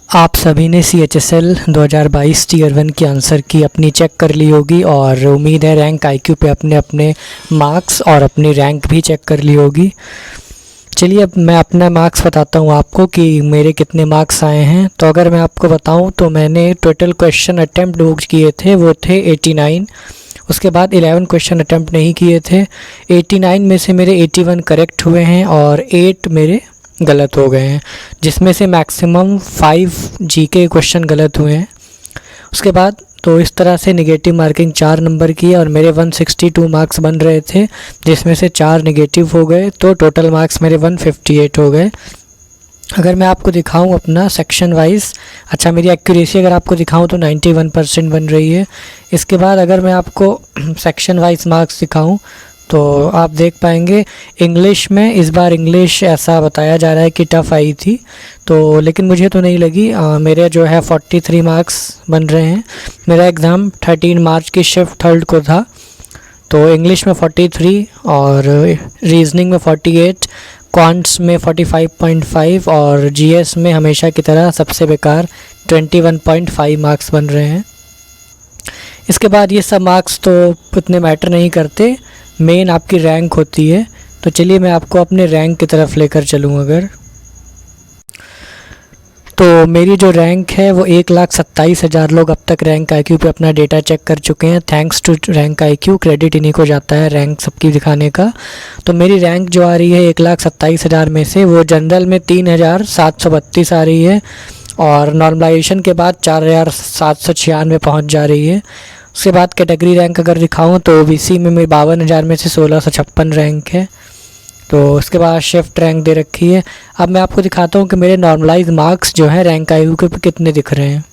आप सभी ने CHSL 2022 टीयर 1 की आंसर की अपनी चेक कर ली होगी और उम्मीद है रैंक IQ पे अपने अपने मार्क्स और अपनी रैंक भी चेक कर ली होगी। चलिए अब मैं अपना मार्क्स बताता हूँ आपको कि मेरे कितने मार्क्स आए हैं। तो अगर मैं आपको बताऊँ तो मैंने टोटल क्वेश्चन अटैम्प्ट जो किए थे वो थे 89। उसके बाद 11 क्वेश्चन अटैम्प्ट नहीं किए थे। 89 में से मेरे 81 करेक्ट हुए हैं और 8 मेरे गलत हो गए हैं, जिसमें से मैक्सिमम 5 GK क्वेश्चन गलत हुए हैं। उसके बाद तो इस तरह से नेगेटिव मार्किंग 4 नंबर की और मेरे 162 मार्क्स बन रहे थे, जिसमें से 4 नेगेटिव हो गए, तो टोटल मार्क्स मेरे 158 हो गए। अगर मैं आपको दिखाऊं अपना सेक्शन वाइज, अच्छा मेरी एक्यूरेसी अगर आपको दिखाऊं तो 91% बन रही है। इसके बाद अगर मैं आपको सेक्शन वाइज मार्क्स दिखाऊं तो आप देख पाएंगे इंग्लिश में इस बार इंग्लिश ऐसा बताया जा रहा है कि टफ़ आई थी, तो लेकिन मुझे तो नहीं लगी। मेरे जो है 43 मार्क्स बन रहे हैं। मेरा एग्ज़ाम 13 मार्च की शिफ्ट 3rd को था, तो इंग्लिश में 43 और रीजनिंग में 48, क्वांट्स में 45.5 और GS में हमेशा की तरह सबसे बेकार 21.5 मार्क्स बन रहे हैं। इसके बाद ये सब मार्क्स तो उतने मैटर नहीं करते, मेन आपकी रैंक होती है। तो चलिए मैं आपको अपने रैंक की तरफ लेकर चलूँ। अगर तो मेरी जो रैंक है वो 1,27,000 लोग अब तक रैंक IQ पे अपना डेटा चेक कर चुके हैं। Thanks to rank IQ, credit इन्हीं को जाता है रैंक सबकी दिखाने का। तो मेरी रैंक जो आ रही है 1,27,000 में से वो जनरल में 3,732 आ रही है और नॉर्मलाइजेशन के बाद 4,796 पहुँच जा रही है। उसके बाद कैटेगरी रैंक अगर दिखाऊं तो OBC में मेरी 52,000 में से 1,656 रैंक है। तो उसके बाद शिफ्ट रैंक दे रखी है। अब मैं आपको दिखाता हूं कि मेरे नॉर्मलाइज मार्क्स जो है रैंक IQ पे कितने दिख रहे हैं।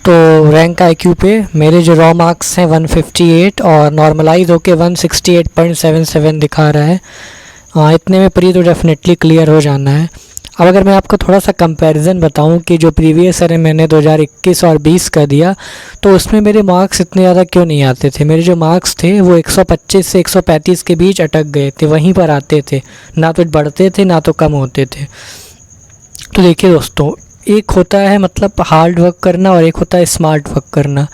तो रैंक IQ पे मेरे जो रॉ मार्क्स हैं 158 और नॉर्मलाइज होके 168.77 दिखा रहा है। इतने में प्री तो डेफिनेटली क्लियर हो जाना है। अब अगर मैं आपको थोड़ा सा कंपैरिजन बताऊं कि जो प्रीवियस ईयर मैंने 2021 और 20 का दिया तो उसमें मेरे मार्क्स इतने ज़्यादा क्यों नहीं आते थे। मेरे जो मार्क्स थे वो 125 से 135 के बीच अटक गए थे, वहीं पर आते थे, ना तो बढ़ते थे ना तो कम होते थे। तो देखिए दोस्तों, एक होता है मतलब हार्ड वर्क करना और एक होता है स्मार्ट वर्क करना।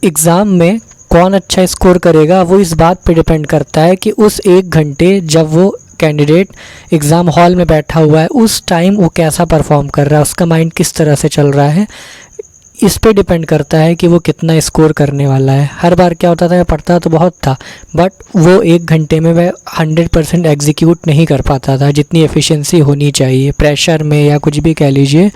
एग्ज़ाम में कौन अच्छा स्कोर करेगा वो इस बात पे डिपेंड करता है कि उस 1 घंटे जब वो कैंडिडेट एग्ज़ाम हॉल में बैठा हुआ है उस टाइम वो कैसा परफॉर्म कर रहा है, उसका माइंड किस तरह से चल रहा है। इस पे डिपेंड करता है कि वो कितना स्कोर करने वाला है। हर बार क्या होता था, मैं पढ़ता तो बहुत था बट वो 1 घंटे में मैं 100% एग्जीक्यूट नहीं कर पाता था जितनी एफिशिएंसी होनी चाहिए, प्रेशर में या कुछ भी कह लीजिए।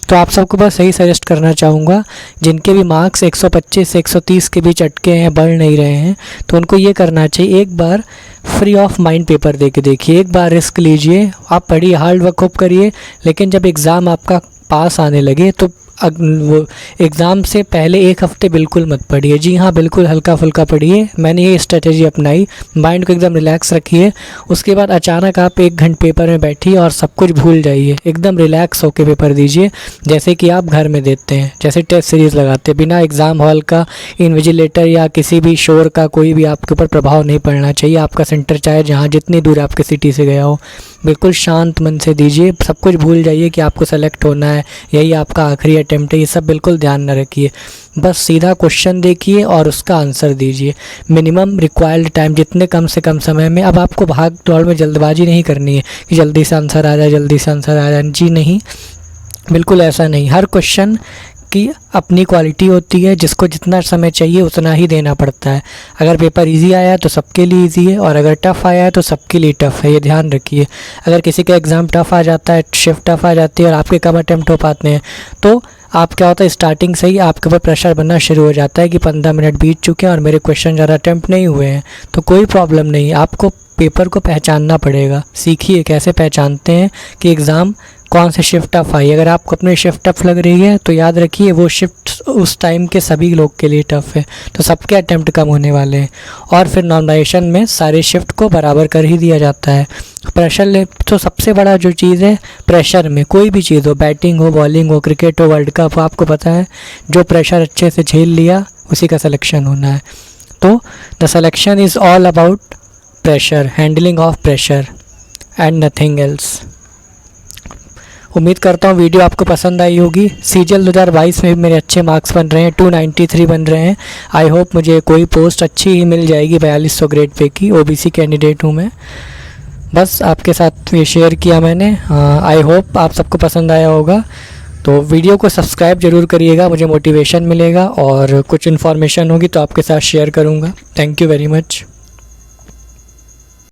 तो आप सबको बस यही सजेस्ट करना चाहूँगा, जिनके भी मार्क्स 125 से 130 के बीच अटके हैं, बढ़ नहीं रहे हैं, तो उनको ये करना चाहिए, एक बार फ्री ऑफ माइंड पेपर दे के देखिए, एक बार रिस्क लीजिए। आप पढ़िए, हार्ड वर्क खूब करिए, लेकिन जब एग्ज़ाम आपका पास आने लगे तो वो एग्ज़ाम से पहले 1 हफ्ते बिल्कुल मत पढ़िए। जी हाँ, बिल्कुल हल्का फुल्का पढ़िए। मैंने ये स्ट्रेटेजी अपनाई, माइंड को एकदम रिलैक्स रखिए। उसके बाद अचानक आप 1 घंटे पेपर में बैठिए और सब कुछ भूल जाइए, एकदम रिलैक्स होकर पेपर दीजिए जैसे कि आप घर में देते हैं, जैसे टेस्ट सीरीज़ लगाते, बिना एग्ज़ाम हॉल का इन्विजिलेटर या किसी भी शोर का कोई भी आपके ऊपर प्रभाव नहीं पड़ना चाहिए। आपका सेंटर चाहे जहाँ जितनी दूर आपके सिटी से गया हो, बिल्कुल शांत मन से दीजिए। सब कुछ भूल जाइए कि आपको सेलेक्ट होना है, यही आपका आखिरी अटेम्प्ट है, ये सब बिल्कुल ध्यान न रखिए। बस सीधा क्वेश्चन देखिए और उसका आंसर दीजिए। मिनिमम रिक्वायर्ड टाइम, जितने कम से कम समय में। अब आपको भाग दौड़ में जल्दबाजी नहीं करनी है कि जल्दी से आंसर आ जाए, जल्दी से आंसर आ जाए। जी नहीं, बिल्कुल ऐसा नहीं। हर क्वेश्चन की अपनी क्वालिटी होती है, जिसको जितना समय चाहिए उतना ही देना पड़ता है। अगर पेपर इजी आया तो सबके लिए इजी है और अगर टफ़ आया है तो सबके लिए टफ़ है, ये ध्यान रखिए। अगर किसी का एग्ज़ाम टफ़ आ जाता है, शिफ्ट टफ़ आ जाती है और आपके कम अटैम्प्ट हो पाते हैं तो आप क्या होता है, स्टार्टिंग से ही आपके ऊपर प्रेशर बनना शुरू हो जाता है कि 15 मिनट बीत चुके हैं और मेरे क्वेश्चन ज़्यादा अटैम्प्ट नहीं हुए हैं। तो कोई प्रॉब्लम नहीं, आपको पेपर को पहचानना पड़ेगा। सीखिए कैसे पहचानते हैं कि एग्ज़ाम कौन से शिफ्ट टफ आई। अगर आपको अपनी शिफ्ट टफ लग रही है तो याद रखिए वो शिफ्ट उस टाइम के सभी लोग के लिए टफ है, तो सबके अटेम्प्ट कम होने वाले हैं। और फिर नॉर्मलाइजेशन में सारे शिफ्ट को बराबर कर ही दिया जाता है। प्रेशर ले तो सबसे बड़ा जो चीज़ है, प्रेशर में कोई भी चीज़ हो, बैटिंग हो, बॉलिंग हो, क्रिकेट हो, वर्ल्ड कप हो, आपको पता है जो प्रेशर अच्छे से झेल लिया उसी का सिलेक्शन होना है। तो the selection is all about pressure, handling of pressure and nothing else. उम्मीद करता हूँ वीडियो आपको पसंद आई होगी। CGL 2022 में भी मेरे अच्छे मार्क्स बन रहे हैं, 293 बन रहे हैं। आई होप मुझे कोई पोस्ट अच्छी ही मिल जाएगी 4200 ग्रेड पे की। OBC कैंडिडेट हूँ मैं। बस आपके साथ ये शेयर किया मैंने। आई होप आप सबको पसंद आया होगा। तो वीडियो को सब्सक्राइब ज़रूर करिएगा, मुझे मोटिवेशन मिलेगा और कुछ इन्फॉर्मेशन होगी तो आपके साथ शेयर करूँगा। Thank you very much.